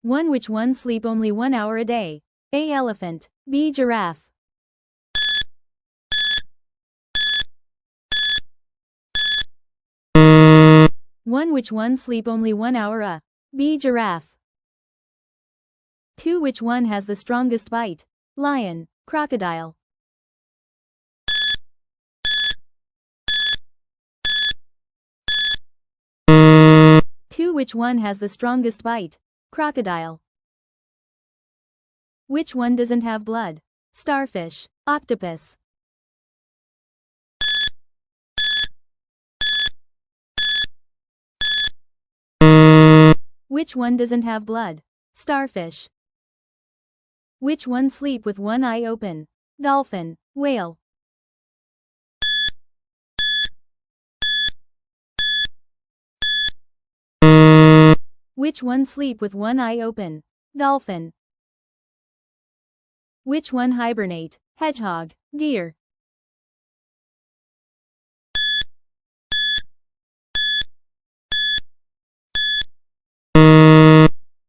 1. Which one sleep only 1 hour a day? A. Elephant. B. Giraffe. 1. Which one sleep only 1 hour a? B. Giraffe. 2. Which one has the strongest bite? Lion. Crocodile. 2. Which one has the strongest bite? Crocodile. Which one doesn't have blood? Starfish. Octopus. Which one doesn't have blood? Starfish. Which one sleep with one eye open? Dolphin. Whale. Which one sleep with one eye open? Dolphin. Which one hibernate? Hedgehog. Deer.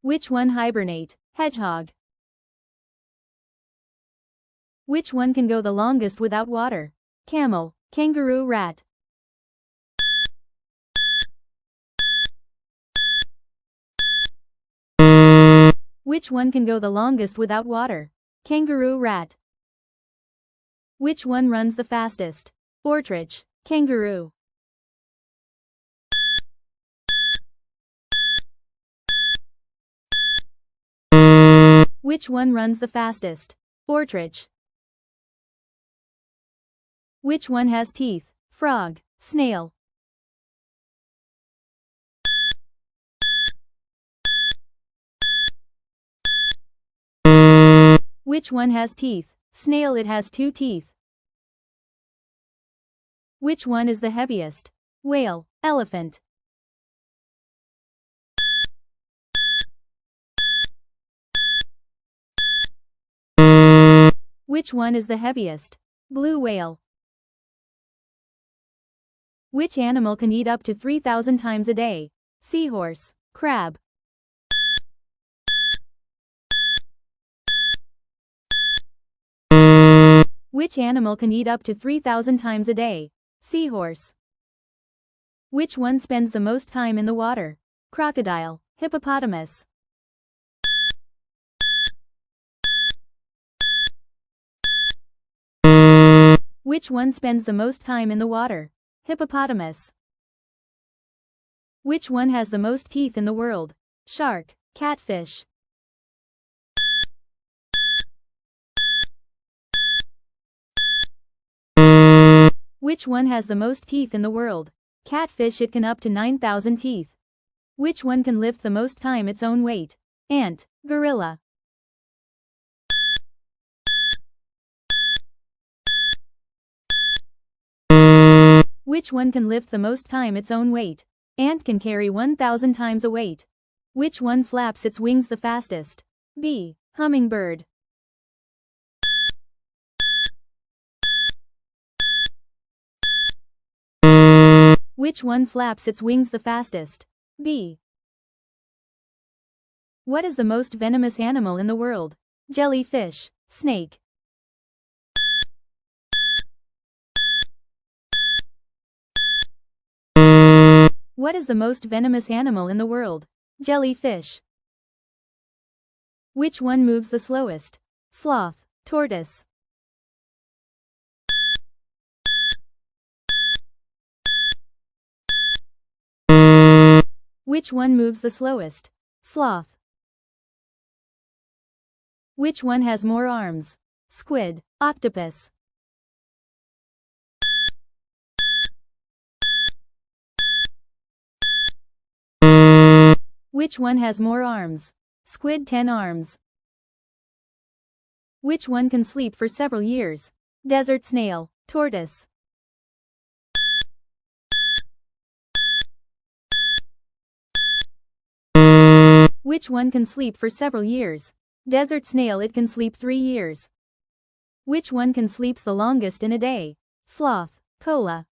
Which one hibernate? Hedgehog. Which one can go the longest without water? Camel. Kangaroo. Rat. Which one can go the longest without water? Kangaroo. Rat. Which one runs the fastest? Ostrich. Kangaroo. Which one runs the fastest? Ostrich. Which one has teeth? Frog. Snail. Which one has teeth? Snail. It has 2 teeth. Which one is the heaviest? Whale. Elephant. Which one is the heaviest? Blue whale. Which animal can eat up to 3,000 times a day? Seahorse. Crab. Which animal can eat up to 3,000 times a day? Seahorse. Which one spends the most time in the water? Crocodile. Hippopotamus. Which one spends the most time in the water? Hippopotamus. Which one has the most teeth in the world? Shark. Catfish. Which one has the most teeth in the world? Catfish. It can up to 9,000 teeth. Which one can lift the most time its own weight? Ant. Gorilla. Which one can lift the most time its own weight? Ant can carry 1,000 times a weight. Which one flaps its wings the fastest? B. Hummingbird. Which one flaps its wings the fastest? B. What is the most venomous animal in the world? Jellyfish. Snake. What is the most venomous animal in the world? Jellyfish. Which one moves the slowest? Sloth. Tortoise. Which one moves the slowest? Sloth. Which one has more arms? Squid. Octopus. Which one has more arms? Squid. 10 arms. Which one can sleep for several years? Desert snail. Tortoise. Which one can sleep for several years? Desert snail. It can sleep 3 years. Which one can sleeps the longest in a day? Sloth. Koala.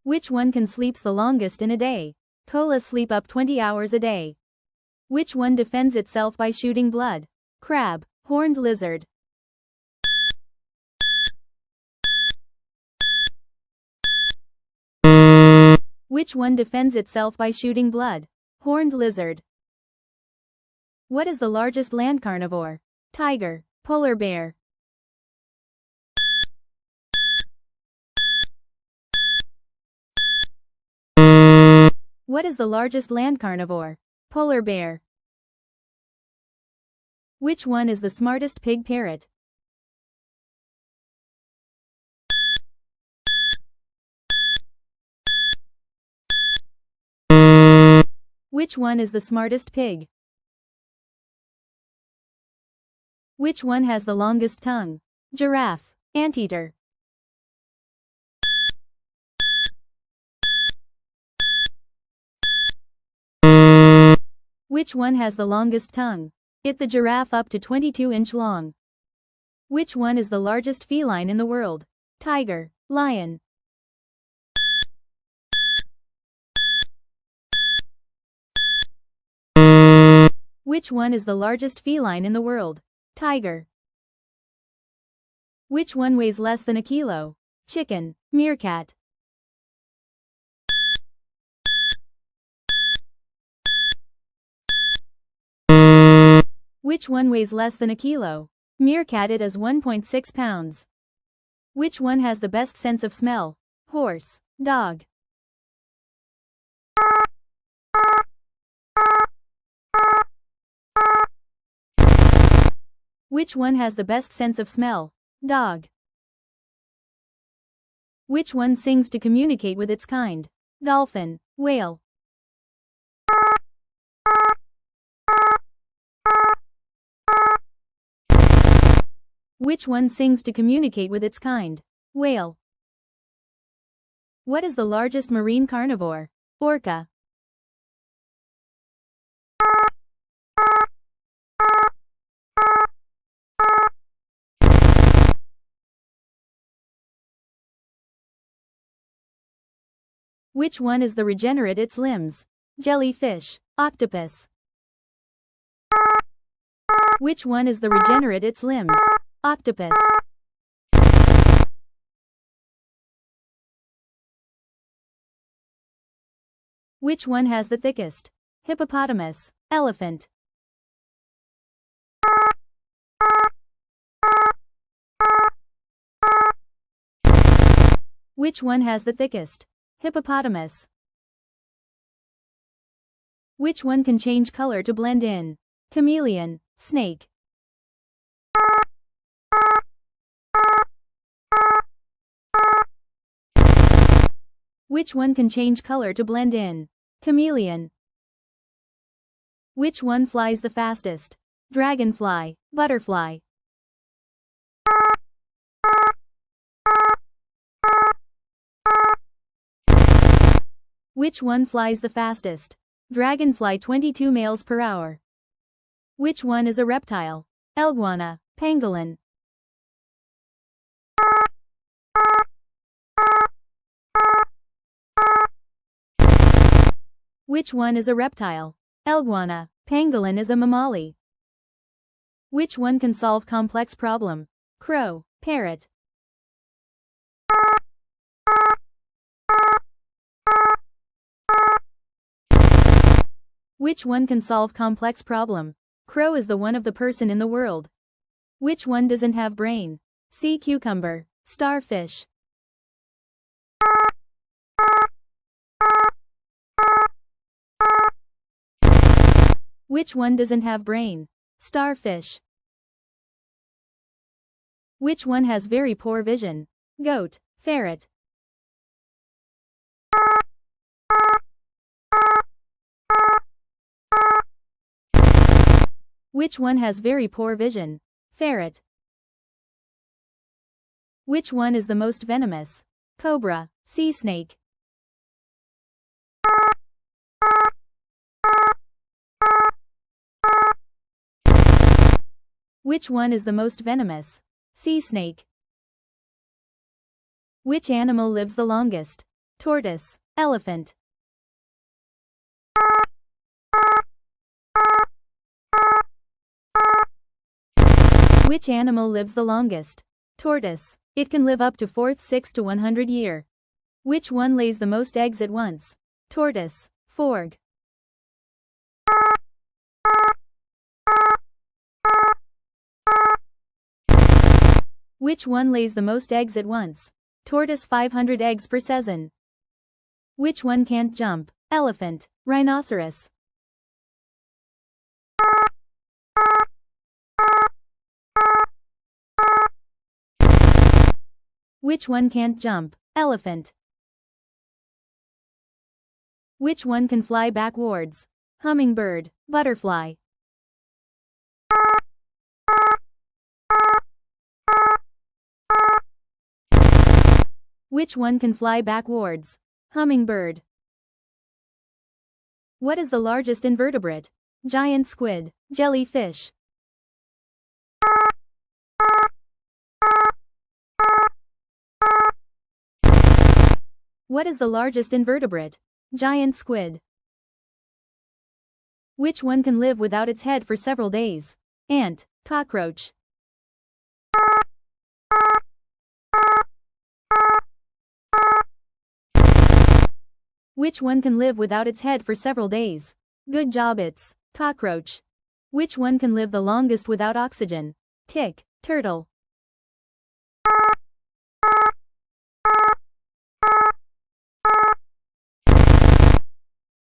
Which one can sleeps the longest in a day? Koalas sleep up 20 hours a day. Which one defends itself by shooting blood? Crab, horned lizard. Which one defends itself by shooting blood? Horned lizard. What is the largest land carnivore? Tiger, polar bear. What is the largest land carnivore? Polar bear. Which one is the smartest pig parrot? Which one is the smartest pig? Which one has the longest tongue? Giraffe, anteater. Which one has the longest tongue? It the giraffe up to 22-inch long. Which one is the largest feline in the world? Tiger, lion. Which one is the largest feline in the world? Tiger. Which one weighs less than a kilo? Chicken, meerkat. Which one weighs less than a kilo? Meerkat. It is 1.6 pounds. Which one has the best sense of smell? Horse, dog. Which one has the best sense of smell? Dog. Which one sings to communicate with its kind? Dolphin, whale. Which one sings to communicate with its kind? Whale. What is the largest marine carnivore? Orca. Which one is the regenerate its limbs? Jellyfish, octopus. Which one is the regenerate its limbs? Octopus. Which one has the thickest? Hippopotamus, elephant. Which one has the thickest? Hippopotamus. Which one can change color to blend in? Chameleon, snake. Which one can change color to blend in? Chameleon. Which one flies the fastest? Dragonfly, butterfly. Which one flies the fastest? Dragonfly. 22 miles per hour. Which one is a reptile? Iguana, pangolin. Which one is a reptile? Iguana, pangolin is a mammali. Which one can solve complex problem? Crow, parrot. Which one can solve complex problem? Crow is the one of the person in the world. Which one doesn't have brain? Sea cucumber, starfish. Which one doesn't have brain? Starfish. Which one has very poor vision? Goat, ferret. Which one has very poor vision? Ferret. Which one is the most venomous? Cobra, sea snake. Which one is the most venomous? Sea snake. Which animal lives the longest? tortoise, elephant. Which animal lives the longest? Tortoise. It can live up to 6 to 100 year. Which one lays the most eggs at once? Tortoise, fork. Which one lays the most eggs at once? Tortoise 500 eggs per season. Which one can't jump? Elephant, rhinoceros. Which one can't jump? Elephant. Which one can fly backwards? Hummingbird, butterfly. Which one can fly backwards? Hummingbird. What is the largest invertebrate? Giant squid, jellyfish. What is the largest invertebrate? Giant squid. Which one can live without its head for several days? Ant, cockroach. Which one can live without its head for several days? Good job, it's cockroach. Which one can live the longest without oxygen? Tick, turtle.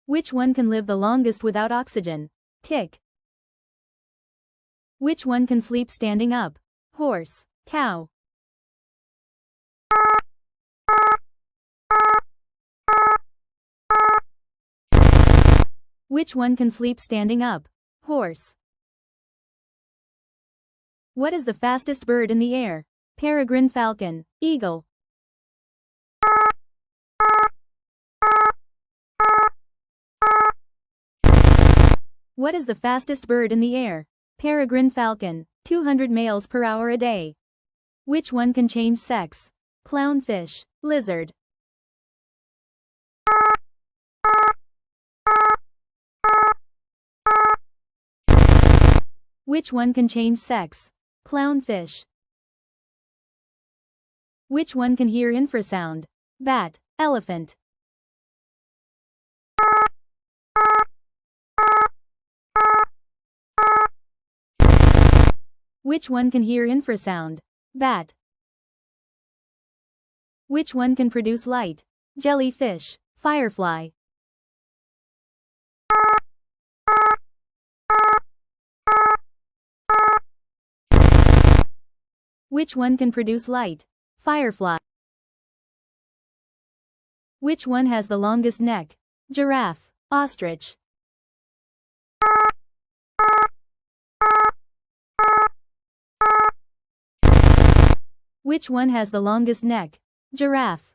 Which one can live the longest without oxygen? Tick. Which one can sleep standing up? Horse, cow. Which one can sleep standing up? Horse. What is the fastest bird in the air? Peregrine falcon, eagle. What is the fastest bird in the air? Peregrine falcon, 200 miles per hour a day. Which one can change sex? Clownfish, lizard. Which one can change sex? Clownfish. Which one can hear infrasound? Bat, elephant. Which one can hear infrasound? Bat. Which one can produce light? Jellyfish, firefly. Which one can produce light? Firefly. Which one has the longest neck? Giraffe, ostrich. Which one has the longest neck? Giraffe.